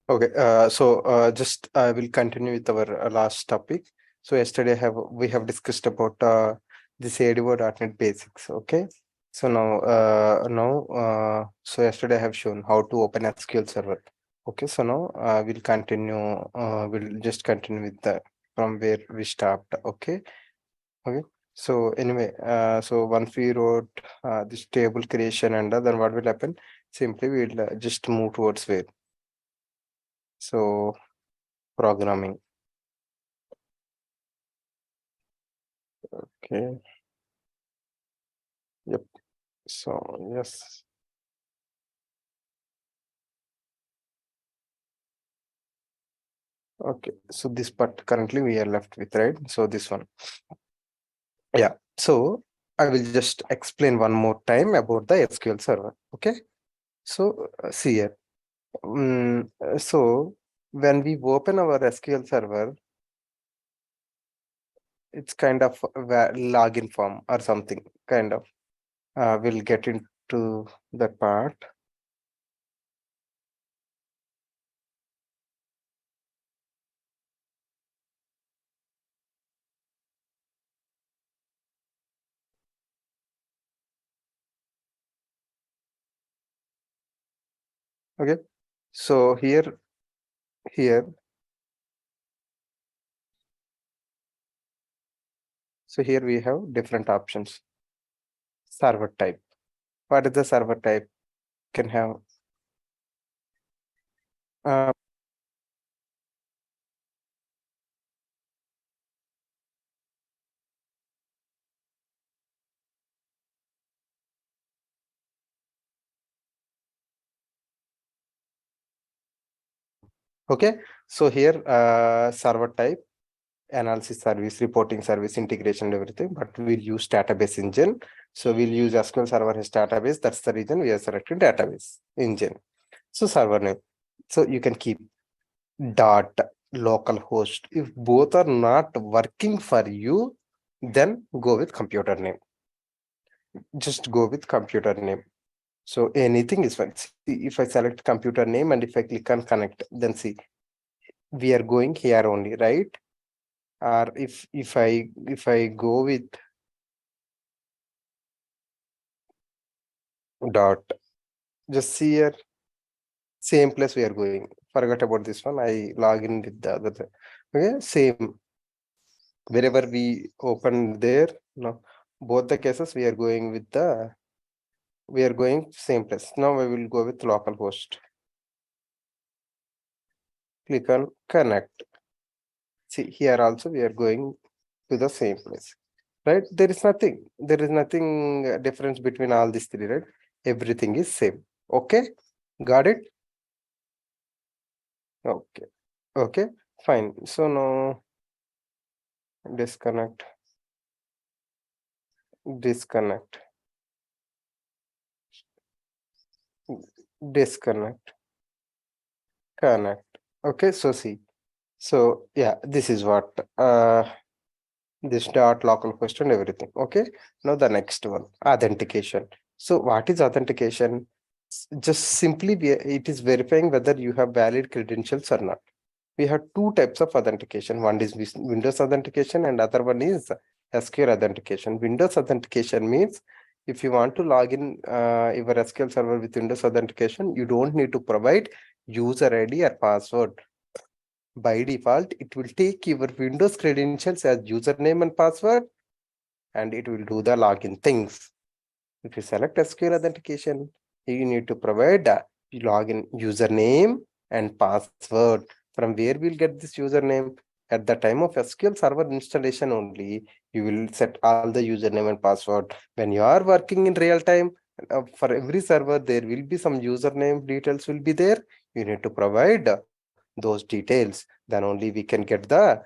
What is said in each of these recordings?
Okay, just I will continue with our last topic. So yesterday we have discussed about this ADO.NET basics. Okay, so so yesterday I have shown how to open SQL Server. Okay, so now we'll continue. We'll just continue with the from where we stopped. Okay, okay. So anyway, so once we wrote this table creation, and then what will happen? Simply we'll just move towards where. So programming. Okay. Yep. So yes. Okay. So this part currently we are left with, right? So this one. Yeah. So I will just explain one more time about the SQL Server. Okay. So see here. So when we open our SQL Server, it's kind of a login form or something. Kind of. We'll get into that part. Okay. So here, so here we have different options. Server type. What is the server type? Can have uh, okay. So here server type, analysis service, reporting service, integration, and everything, but we'll use database engine. So we'll use SQL Server as database. That's the reason we are selecting database engine. So server name. So you can keep dot local host. If both are not working for you, then go with computer name. Just go with computer name. So anything is fine. See, if I select computer name and if I click on connect, then see, we are going here only, right? Or if I go with dot, just see here, same place we are going. Forget about this one. I log in with the other thing. Okay, same. Wherever we open there, no, both the cases we are going same place. Now we will go with local host. Click on connect. See here also we are going to the same place, right? There is nothing difference between all these three, right? Everything is same. Okay, got it. Okay, okay, fine. So now disconnect, disconnect, disconnect, connect. Okay, so see, so yeah, this is what this dot local host and everything. Okay, now the next one, authentication. So what is authentication? Just simply it is verifying whether you have valid credentials or not. We have two types of authentication. One is Windows authentication and other one is SQL authentication. Windows authentication means if you want to log in your SQL server with Windows authentication, you don't need to provide user ID or password. By default, it will take your Windows credentials as username and password, and it will do the login things. If you select SQL authentication, you need to provide a login username and password. From where we'll get this username? At the time of SQL Server installation only, you will set all the username and password. When you are working in real time, for every server, there will be some username details will be there. You need to provide those details. Then only we can get the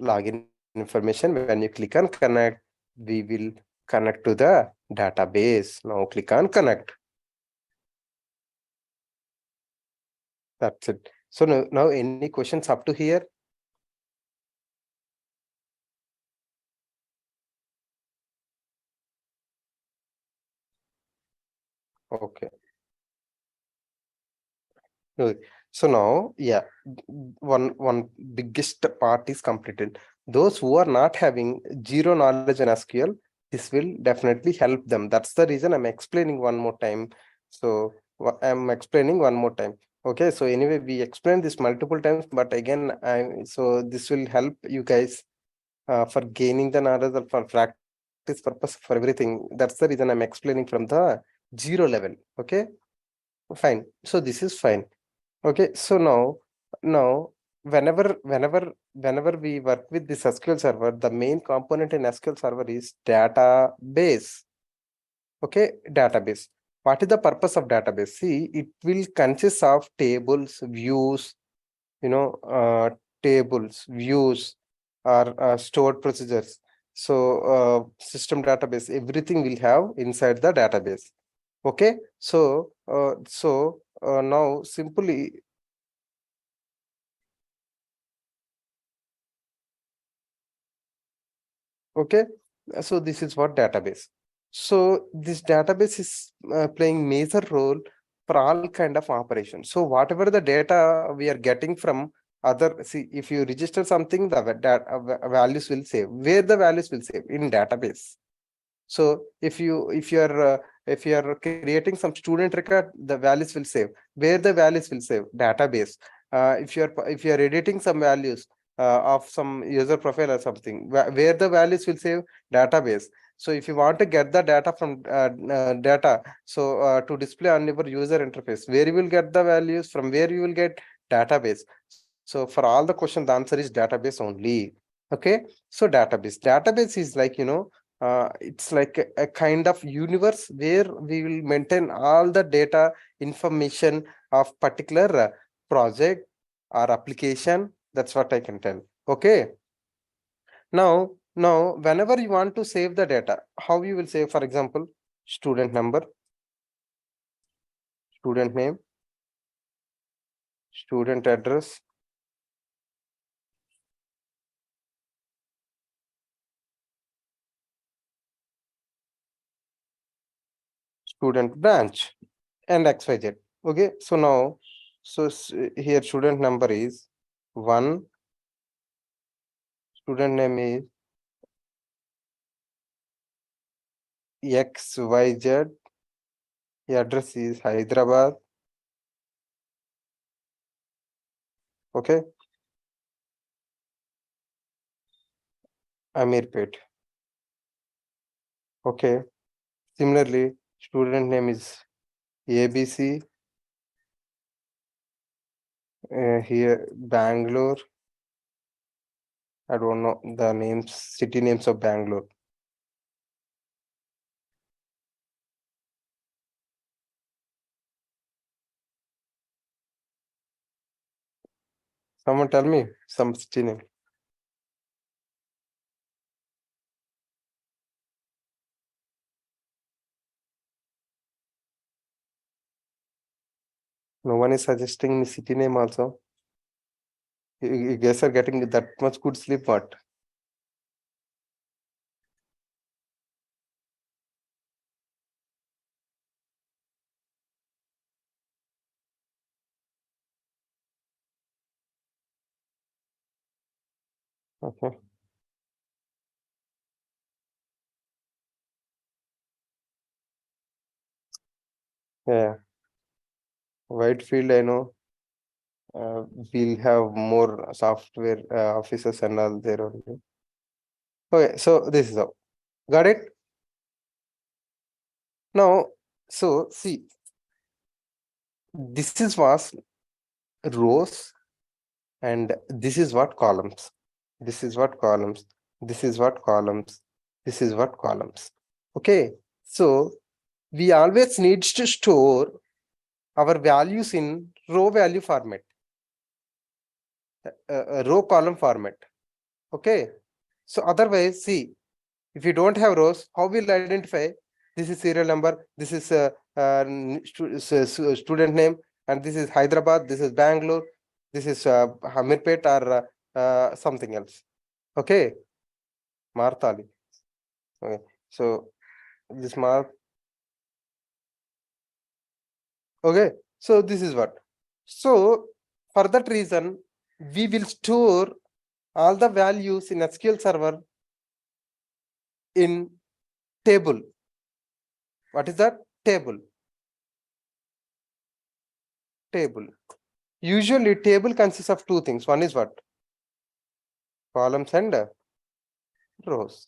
login information. When you click on connect, we will connect to the database. Now click on connect. That's it. So now any questions up to here? Okay. Good. So now, yeah, one biggest part is completed. Those who are not having zero knowledge in SQL, this will definitely help them. That's the reason I'm explaining one more time. So I'm explaining one more time. Okay, so anyway, we explained this multiple times, but again, so this will help you guys for gaining the knowledge or for practice purpose for everything. That's the reason I'm explaining from the zero level. Okay, fine. So this is fine. Okay, so now whenever we work with this SQL server, the main component in SQL server is database. Okay, database. What is the purpose of database? See, it will consist of tables, views, you know, tables, views, or stored procedures. So system database, everything will have inside the database. Okay, so now simply. Okay, so this is what database. So this database is playing major role for all kind of operations. So whatever the data we are getting from other, see, if you register something, the values will save. Where the values will save? In database. So if you are creating some student record, the values will save. Where the values will save? Database. If you are editing some values of some user profile or something, where the values will save? Database. So if you want to get the data from data, so to display on your user interface, where you will get the values, from where you will get? Database. So for all the question, the answer is database only. Okay, so database is like, it's like a kind of universe where we will maintain all the data information of particular project or application. That's what I can tell. Okay, now whenever you want to save the data, how you will save? For example, student number, student name, student address, student branch, and xyz. Okay, so now, here student number is 1, student name is xyz, address is Hyderabad. Okay, Amirpet. Okay, similarly, student name is ABC. Here Bangalore. I don't know the names, city names of Bangalore. Someone tell me some city name. No one is suggesting me city name also. You guys are getting that much good sleep, what? Okay. Yeah. Whitefield, I know. We'll have more software offices and all there only. Okay, so this is how. Got it? Now, so see, this is was rows, and this is what columns. This is what columns. This is what columns. This is what columns. Okay, so we always needs to store our values in row value format, row column format. Okay, so otherwise, see, if you don't have rows, how will identify this is serial number, this is student name, and this is Hyderabad, this is Bangalore, this is Hamirpet, or something else. Okay, Martali. Okay, so this Mar. Okay, so this is what. So For that reason, we will store all the values in SQL Server in table. What is that? Table. Table. Usually table consists of two things. One is what? Columns and rows.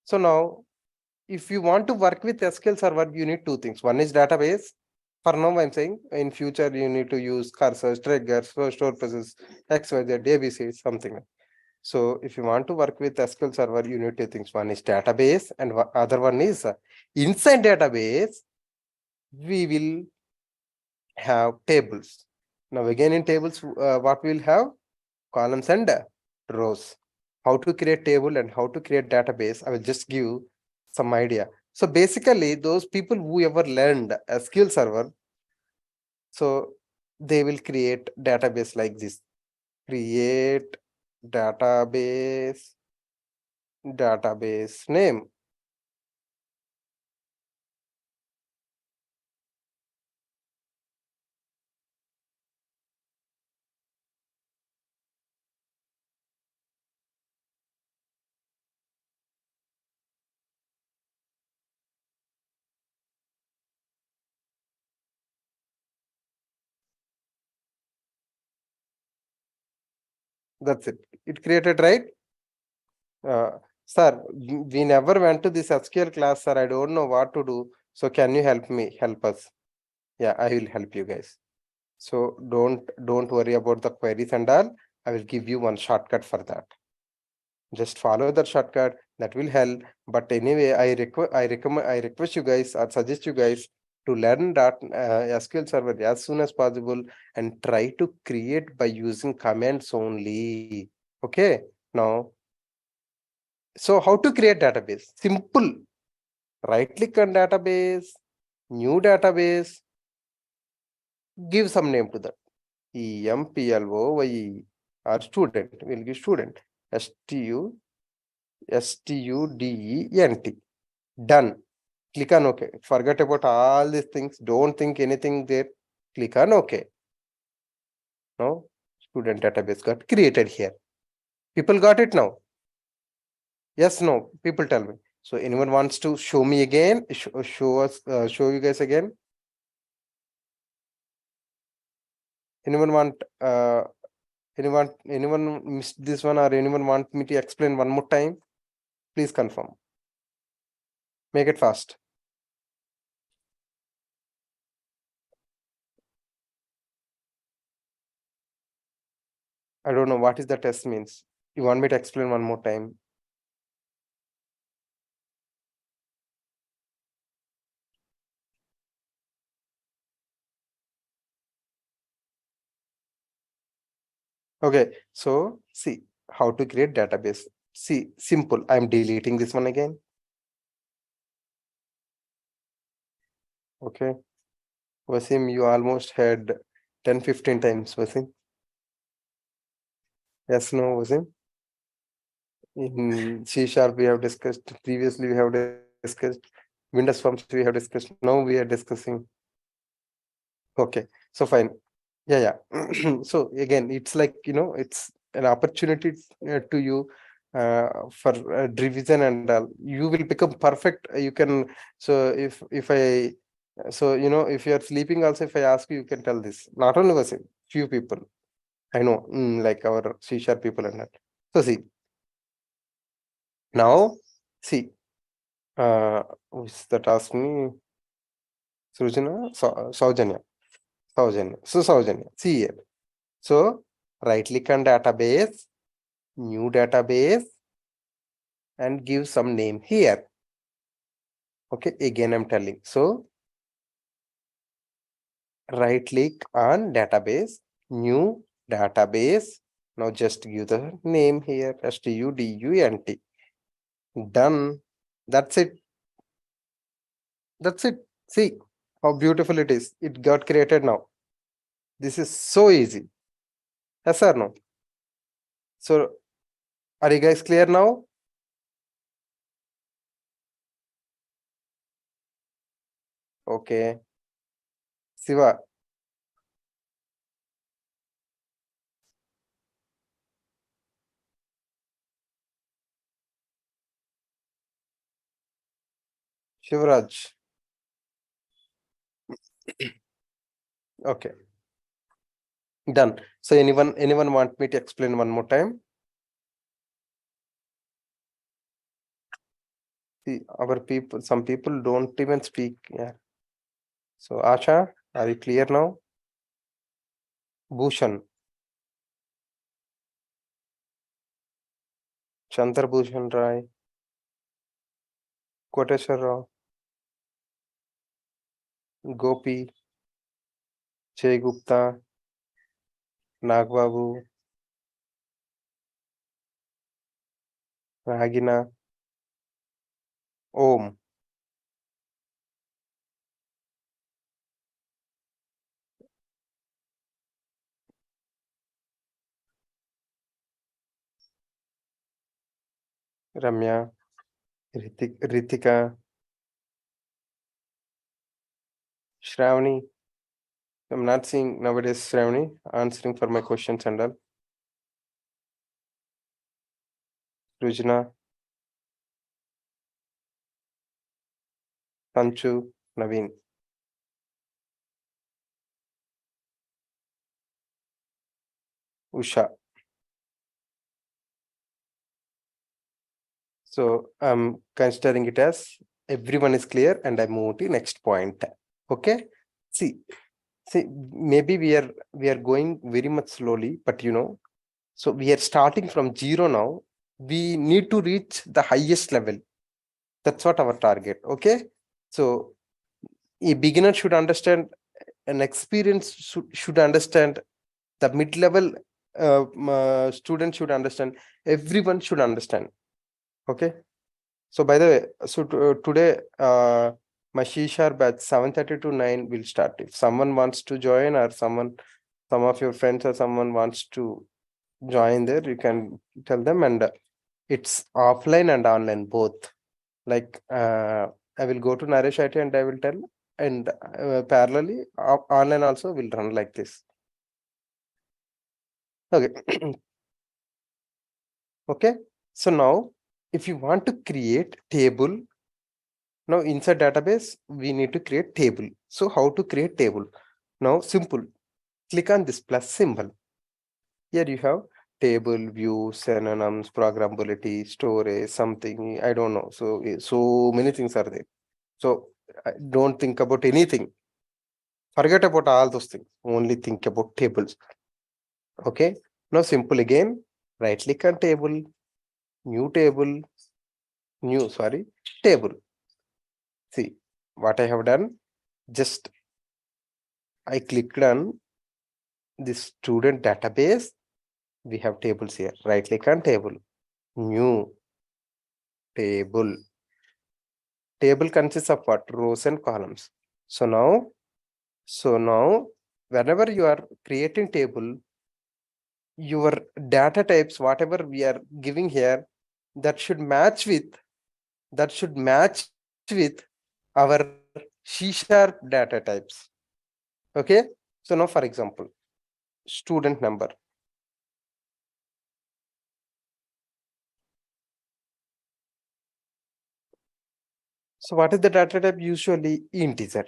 So now, if you want to work with SQL Server, you need two things. One is database. For now, I'm saying in future, you need to use cursors, triggers, store process, XYZ, ABC, something. So if you want to work with SQL Server, you need two things. One is database and other one is inside database, we will have tables. Now again in tables, what we will have? Columns and rows. How to create table and how to create database, I will just give some idea. So basically, those people who ever learned SQL Server, so they will create database like this. Create database name. That's it. It created, right? Sir, we never went to this SQL class, sir. I don't know what to do. So can you help me? Help us. Yeah, I will help you guys. So don't worry about the queries and all. I will give you one shortcut for that. Just follow the shortcut. That will help. But anyway, I request you guys or suggest you guys to learn that SQL Server as soon as possible and try to create by using commands only. Okay. Now, so how to create database? Simple. Right click on database, new database, give some name to that. EMPLOYE or student. We'll give student. STUDENT. Done. Click on OK. Forget about all these things. Don't think anything there. Click on OK. Now, student database got created here. People got it now. Yes, no. People tell me. So anyone wants to show me again? Show us. Show you guys again. Anyone want? Anyone missed this one or anyone want me to explain one more time? Please confirm. Make it fast. I don't know what is the test means. You want me to explain one more time? Okay, so see how to create database. See, simple. I'm deleting this one again. Okay. Wasim, you almost had 10-15 times, Wasim. Yes, no, Wasim. In C sharp, we have discussed previously, we have discussed Windows forms, we have discussed. Now we are discussing. Okay, so fine. Yeah. So again, it's like, it's an opportunity to you for revision and all. You will become perfect. You can, so if I, so if you are sleeping also, if I ask you, you can tell this. Not only was it, few people I know, like our C sharp people and that. So see, now see, who's that asked me? Srujana, Saujanya. Saujanya. So Saujanya, see here. So right click on database, new database, and give some name here. Okay, again I'm telling. So right click on database, new database. Now just give the name here, STUDUNT. Done. That's it. That's it. See how beautiful it is. It got created now. This is so easy. Yes or no? So are you guys clear now? Okay. Siva, Shivraj. Okay, done. So anyone want me to explain one more time? See, our people, some people don't even speak. Yeah. So Asha, are you clear now? Bhushan, Chandra Bhushan Rai, Koteshwar Rao, Gopi, Jay Gupta, Nagbabu, Ragina, Om, Ramya, Ritika, Shravani. I'm not seeing nowadays Shravani answering for my questions and all. Rujna, Sanchu, Naveen. Usha. So I'm considering it as everyone is clear and I move to next point. Okay. See, maybe we are going very much slowly, but so we are starting from zero now. We need to reach the highest level. That's what our target. Okay. So a beginner should understand, an experience should understand, the mid-level student should understand, everyone should understand. Okay. So by the way, so today my Shishar batch 7:30 to 9 will start. If someone wants to join, or some of your friends or someone wants to join there, you can tell them. And it's offline and online both. Like I will go to Naresh IT and I will tell, and parallelly online also will run like this. Okay. Okay. So now if you want to create table, now inside database we need to create table. So how to create table? Now simple, click on this plus symbol. Here you have table, view, synonyms, programmability, storage, something, I don't know. So so many things are there. So don't think about anything. Forget about all those things. Only think about tables. Okay. Now simple again. Right click on table, new table, new sorry, table. See what I have done. Just I clicked on this student database. We have tables here. Right click on table, new table. Table consists of what? Rows and columns. So now, whenever you are creating table, your data types, whatever we are giving here, that should match with our C# data types. Okay. So now, for example, student number. So what is the data type? Usually integer.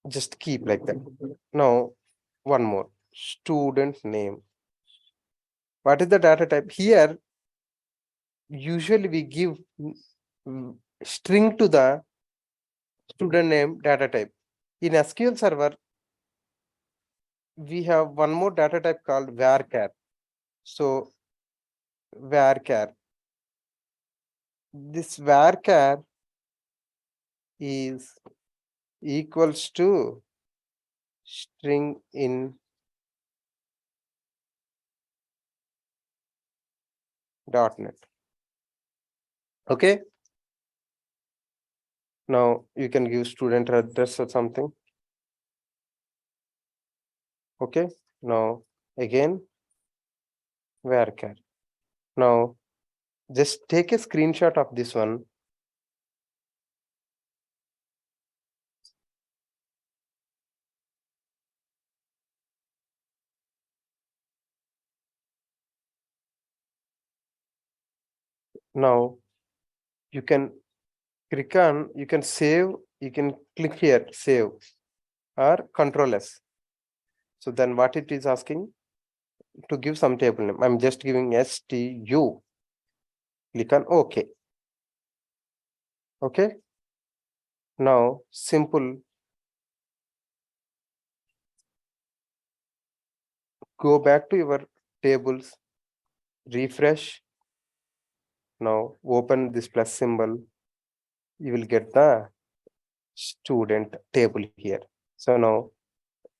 Just keep like that. Now, one more, student name. What is the data type? Here, usually we give string to the student name data type. In SQL Server, we have one more data type called varchar. So varchar. This varchar is equals to string in .NET. Okay. Now you can give student address or something. Okay. Now again varchar. Now just take a screenshot of this one. Now you can Click on, you can save, you can click here, save or control S. So then what it is asking to give some table name. I'm just giving STU. Click on OK. Okay. Now simple, go back to your tables, refresh. Now open this plus symbol. You will get the student table here. So now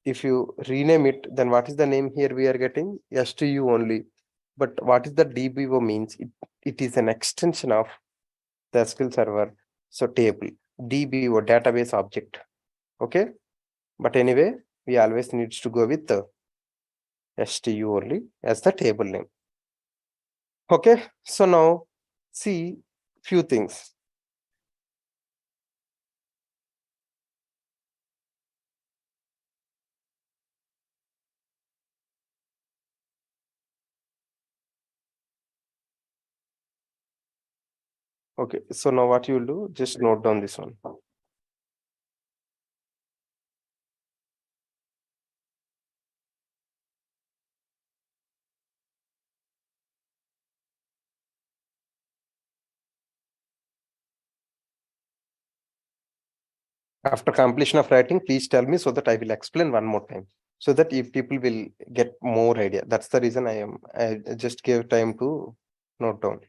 if you rename it, then what is the name here we are getting? STU only. But what is the DBO means? It is an extension of the SQL server. So table, DBO, database object. Okay. But anyway, we always needs to go with the STU only as the table name. Okay. So now see few things. Okay. So now what you will do, just note down this one. After completion of writing, please tell me so that I will explain one more time. So that if people will get more idea. That's the reason I just gave time to note down.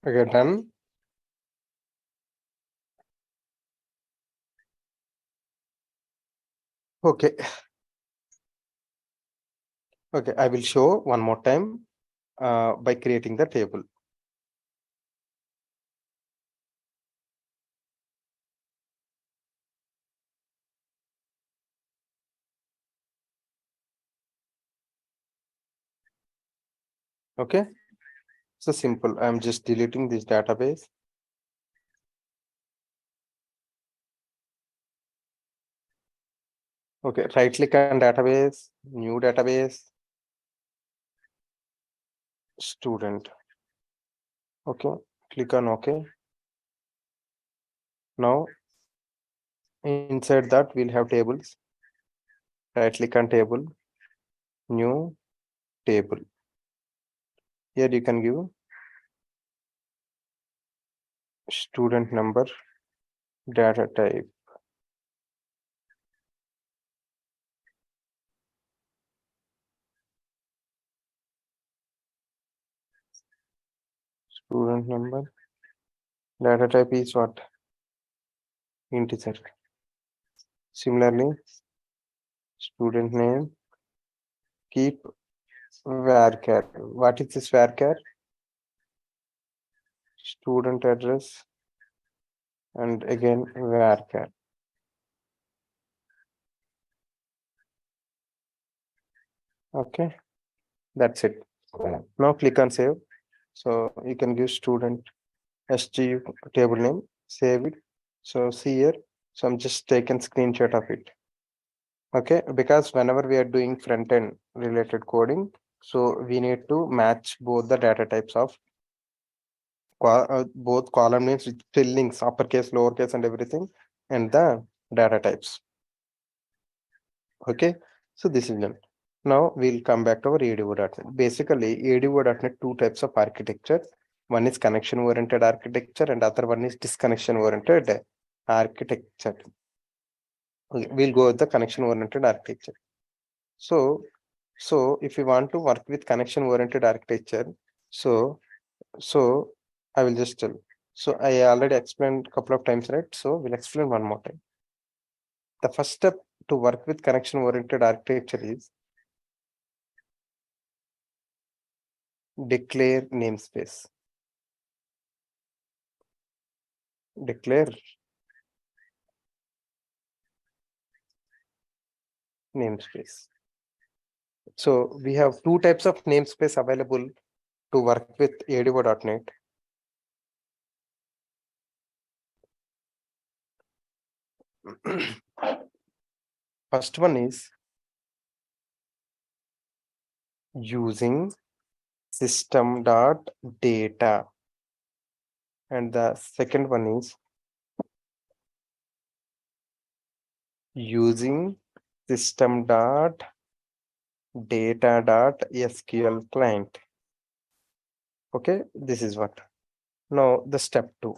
Okay, done. Okay. Okay, I will show one more time by creating the table. Okay, so simple. I'm just deleting this database. Okay, right click on database, new database, student. Okay, click on OK. Now inside that we'll have tables. Right click on table, new table. Here you can give student number, data type. Student number, data type is what? Integer. Similarly, student name, keep varchar. What is this varchar? Student address and again varchar. Okay, that's it. Now click on save. So you can give student SGU table name, save it. So see here. So I'm just taking screenshot of it. Okay, because whenever we are doing front end related coding, so we need to match both the data types of both column names with spellings, uppercase, lowercase, and everything, and the data types. Okay, so this is done. Now we'll come back to our ADO.NET. Basically, ADO.NET two types of architecture. One is connection oriented architecture, and other one is disconnection oriented architecture. Okay, we'll go with the connection oriented architecture. So if you want to work with connection oriented architecture, so so I will just tell. So I already explained a couple of times, right? So we'll explain one more time. The first step to work with connection oriented architecture is declare namespace. Declare namespace. So we have two types of namespace available to work with ADO.NET. First one is using system.data, and the second one is using system.data.sql client. Okay, this is what. Now the step two.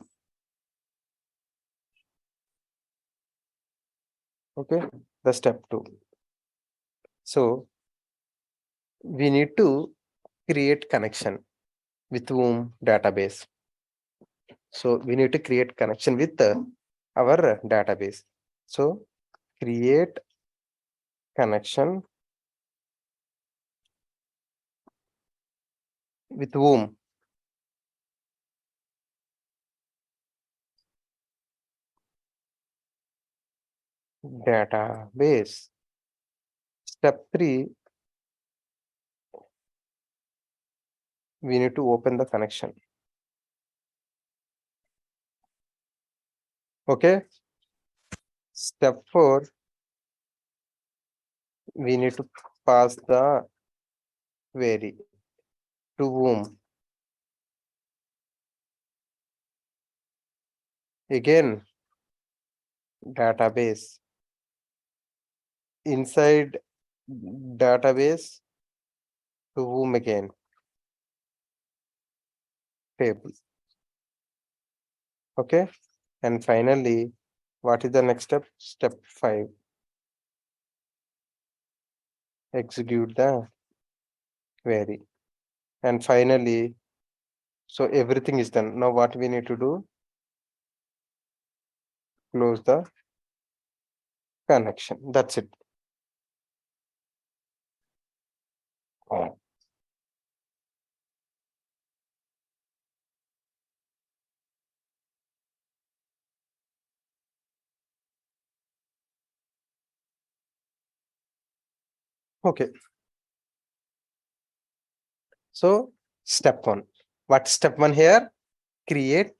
Okay, the step two. So we need to create connection with whom database. So we need to create connection with our database. So create connection with whom? Database. Step three, we need to open the connection. Okay. Step four, we need to pass the query to whom? Again, database. Inside database to whom again? Table. Okay. And finally, what is the next step? Step 5. Execute the query. And finally, So everything is done. Now what we need to do? Close the connection. That's it. Oh. Okay. So step one. What step one here? Create,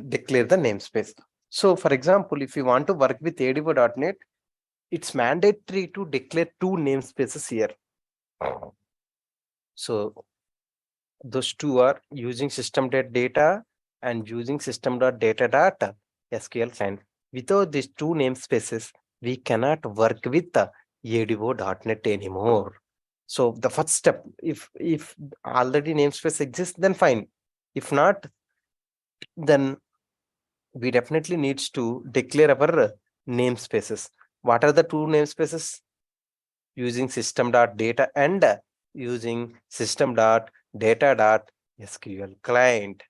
declare the namespace. So for example, if you want to work with ADO.NET, it's mandatory to declare two namespaces here. So those two are using system.data and using system.data SQL client. Without these two namespaces, we cannot work with the ADO.NET anymore. So the first step, if already namespace exists, then fine. If not, then we definitely needs to declare our namespaces. What are the two namespaces? Using system.data and using system.data.SQL client.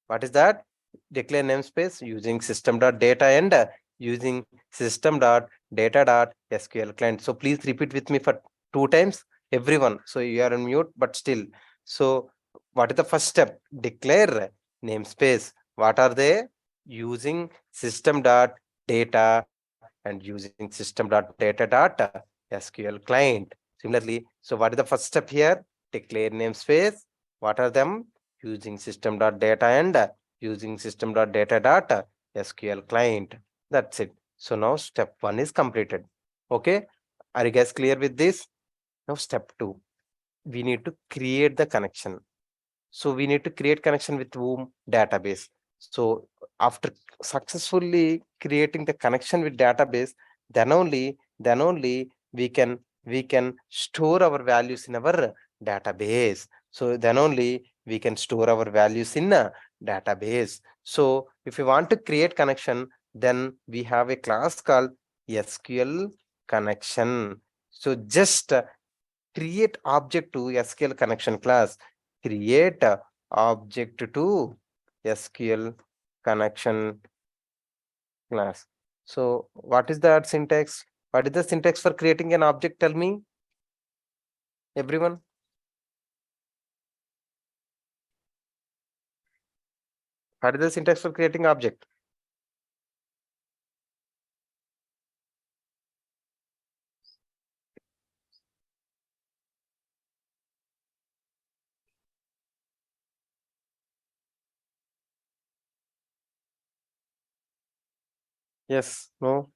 What is that? Declare namespace using system.data and using system.data.SQL client. So please repeat with me for 2 times, everyone. So you are on mute, but still. So what is the first step? Declare namespace. What are they? Using system.data and using system.data.SQL client. Similarly, so what is the first step here? Declare namespace. What are them? Using system.data and using system.data.SQL client. That's it. So now step one is completed. Okay. Are you guys clear with this? Now step two, we need to create the connection. So we need to create connection with whom? Database. So after successfully creating the connection with database, then only we can store our values in our database. So then only we can store our values in a database. So if you want to create connection, then we have a class called SQL connection. So just create object to SQL connection class. Create object to SQL connection class. So what is that syntax? What is the syntax for creating an object? Tell me, everyone. What is the syntax for creating object? Yes, no.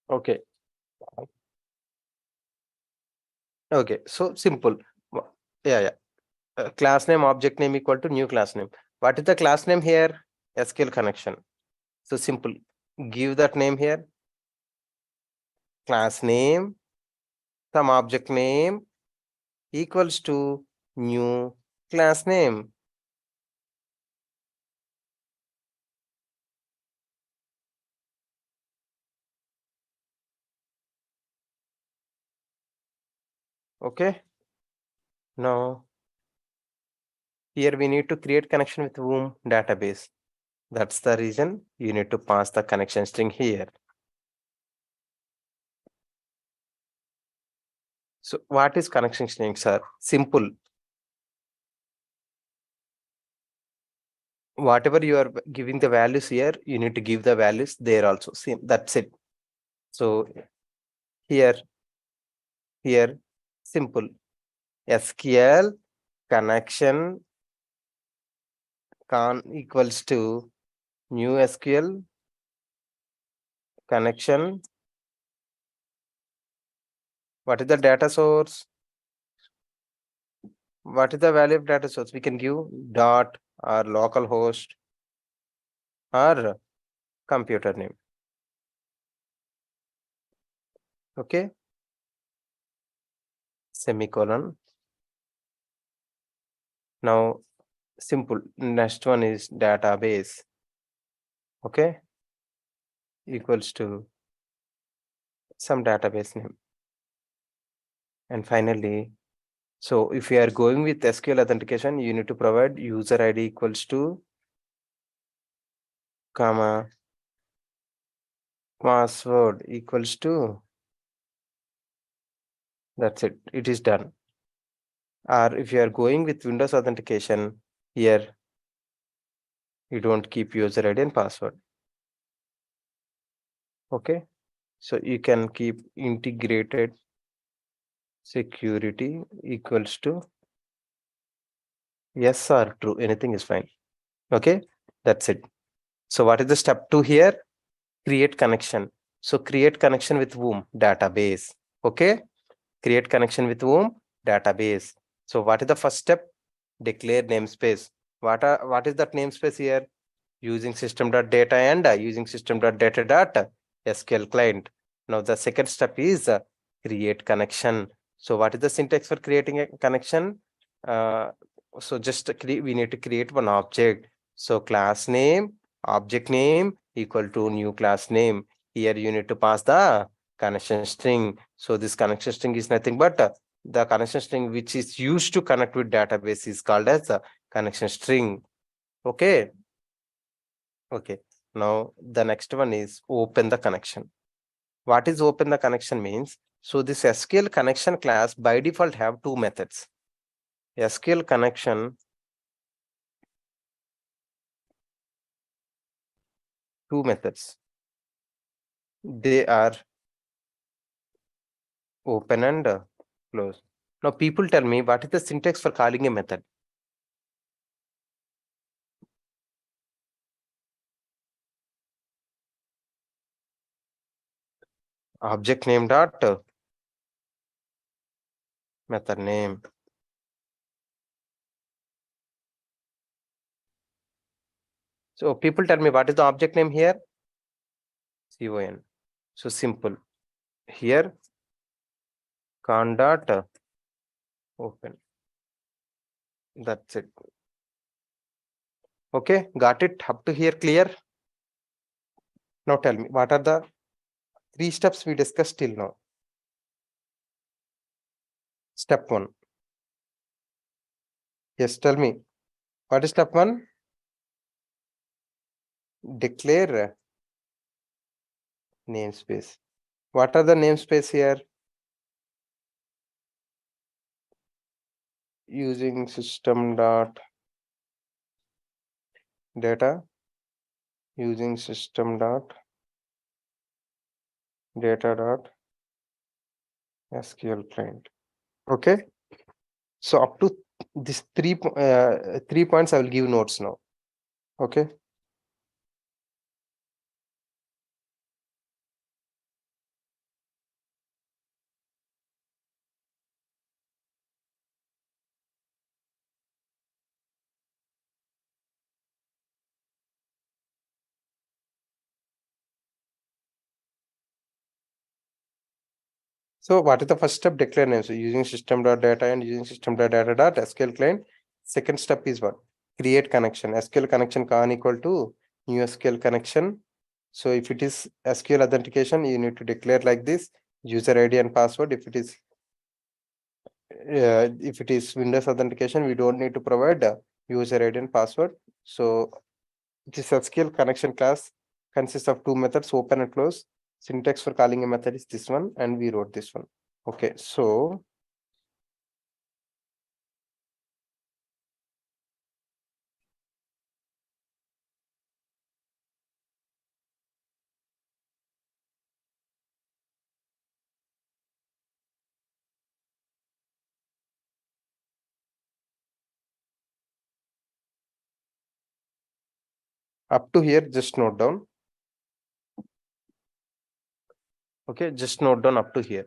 Okay. Okay. So simple. Yeah, yeah. Class name, object name equal to new class name. What is the class name here? SQL connection. So simple. Give that name here. Class name, some object name equals to new class name. Okay. Now here we need to create connection with whom? Database. That's the reason you need to pass the connection string here. So what is connection string, sir? Simple. Whatever you are giving the values here, you need to give the values there also. See, that's it. So here, simple. SQL connection con equals to new SQL connection. What is the data source? What is the value of data source? We can give dot or local host or computer name. Okay. Semicolon. Now simple. Next one is database. Okay. Equals to some database name. And finally, so if you are going with SQL authentication, you need to provide user ID equals to, comma, password equals to, that's it. It is done. Or if you are going with Windows authentication, here you don't keep user ID and password. Okay. So you can keep integrated security equals to yes or true. Anything is fine. Okay. That's it. So what is the step 2 here? Create connection. So create connection with whom? Database. Okay. Create connection with whom? Database. So what is the first step? Declare namespace. What is that namespace here? Using system.data and using system.data.sql client. Now the second step is create connection. So what is the syntax for creating a connection? Uh, so just we need to create one object. So class name, object name equal to new class name. Here you need to pass the connection string. So this connection string is nothing but the connection string which is used to connect with database is called as a connection string. Okay. Okay. Now the next one is open the connection. What is open the connection means? So this SQL connection class by default have two methods. SQL connection, two methods. They are open and close. Now people tell me what is the syntax for calling a method? Object name dot method name. So people tell me what is the object name here? CON. So simple. Here con dot open. That's it. Okay, got it up to here clear? Now tell me what are the three steps we discussed till now. Step 1. Yes, tell me. What is step 1? Declare namespace. What are the namespace here? Using system dot data, using system dot data dot SQL client. Okay. So up to this 3 points, I will give notes now. Okay. So what is the first step? Declare names. So using system.data and using system.data.sql client. Second step is what? Create connection. SQL connection can equal to new SQL connection. So if it is SQL authentication, you need to declare like this user ID and password. If it is Windows authentication, we don't need to provide user ID and password. So this SQL connection class consists of two methods, open and close. Syntax for calling a method is this one, and we wrote this one. Okay, so up to here, just note down. Okay, just note down up to here.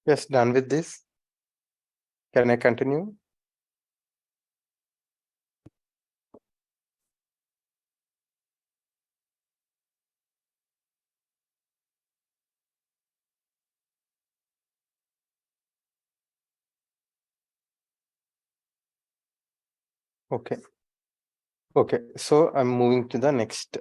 Yes, done with this. Can I continue? Okay. Okay. So I'm moving to the next.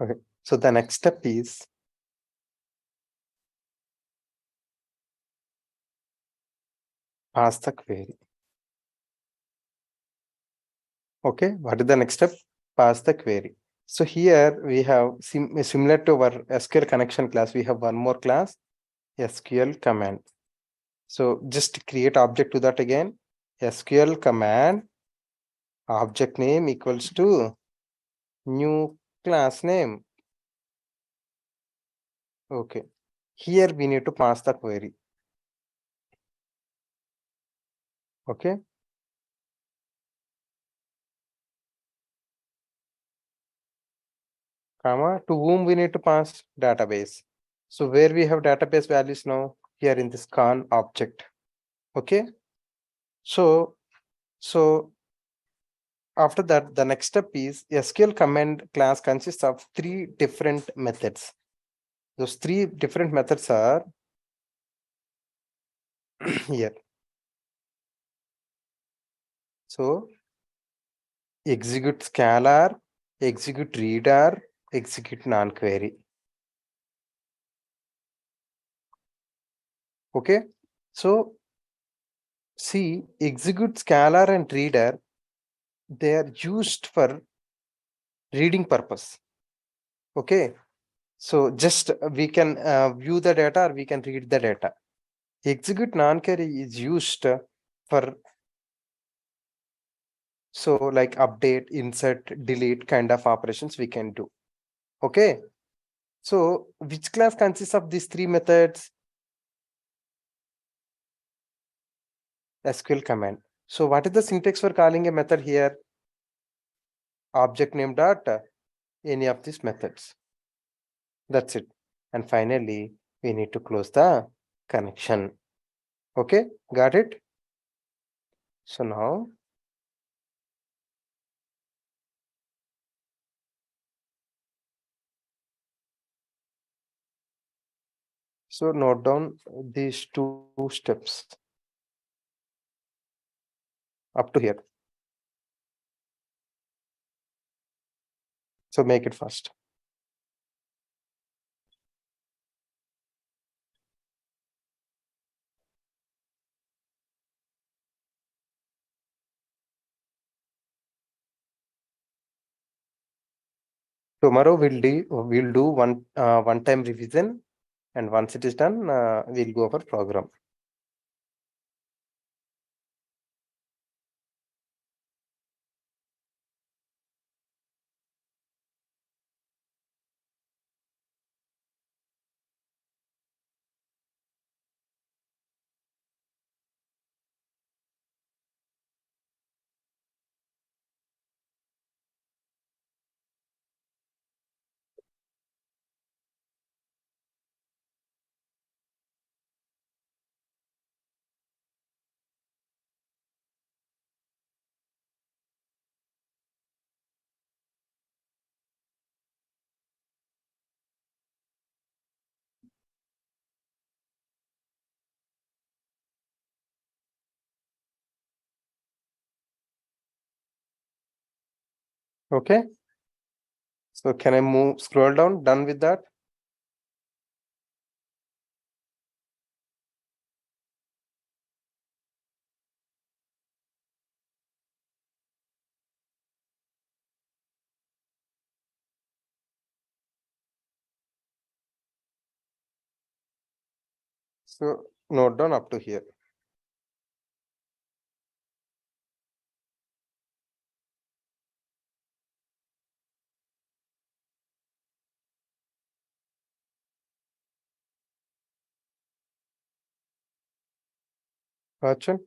Okay. So the next step is pass the query. Okay. What is the next step? Pass the query. So here we have similar to our SQL connection class, we have one more class, SQL command. So just create object to that again. SQL command object name equals to new class name. Okay. Here we need to pass the query. Okay. Comma, to whom we need to pass database. So where we have database values now? Here in this con object. Okay. So after that, the next step is SQL command class consists of three different methods. Those three different methods are here. So execute scalar, execute reader, execute non-query. Okay. So see, execute scalar and reader, they are used for reading purpose. Okay. So just we can view the data or we can read the data. Execute non-query is used for so like update, insert, delete kind of operations we can do. Okay. So which class consists of these three methods? SQL command. So what is the syntax for calling a method here? Object name dot any of these methods. That's it. And finally, we need to close the connection. Okay, got it? So now, so note down these two steps up to here. So make it fast. Tomorrow we'll do one time revision, and once it is done, we'll go over program. Okay. So can I scroll down? Done with that? So note down up to here. Archon?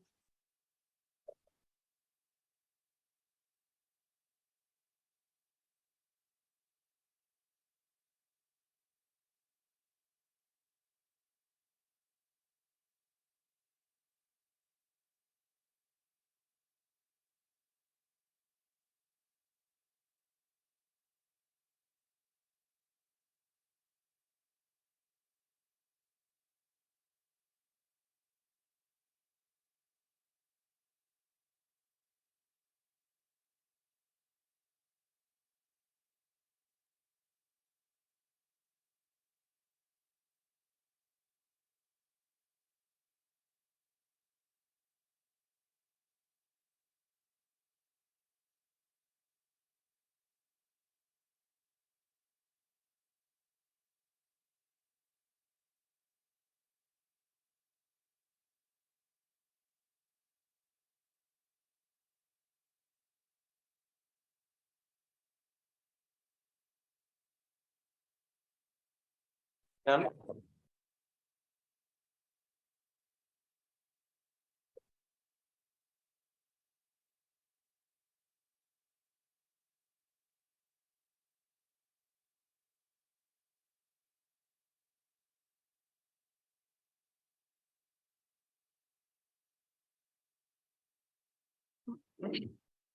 Done.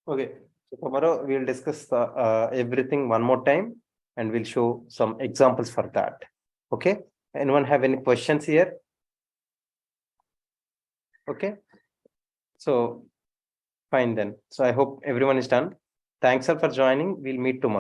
Okay, so tomorrow we'll discuss everything one more time and we'll show some examples for that. Okay, anyone have any questions here? Okay, so fine then. So I hope everyone is done. Thanks all for joining. We'll meet tomorrow.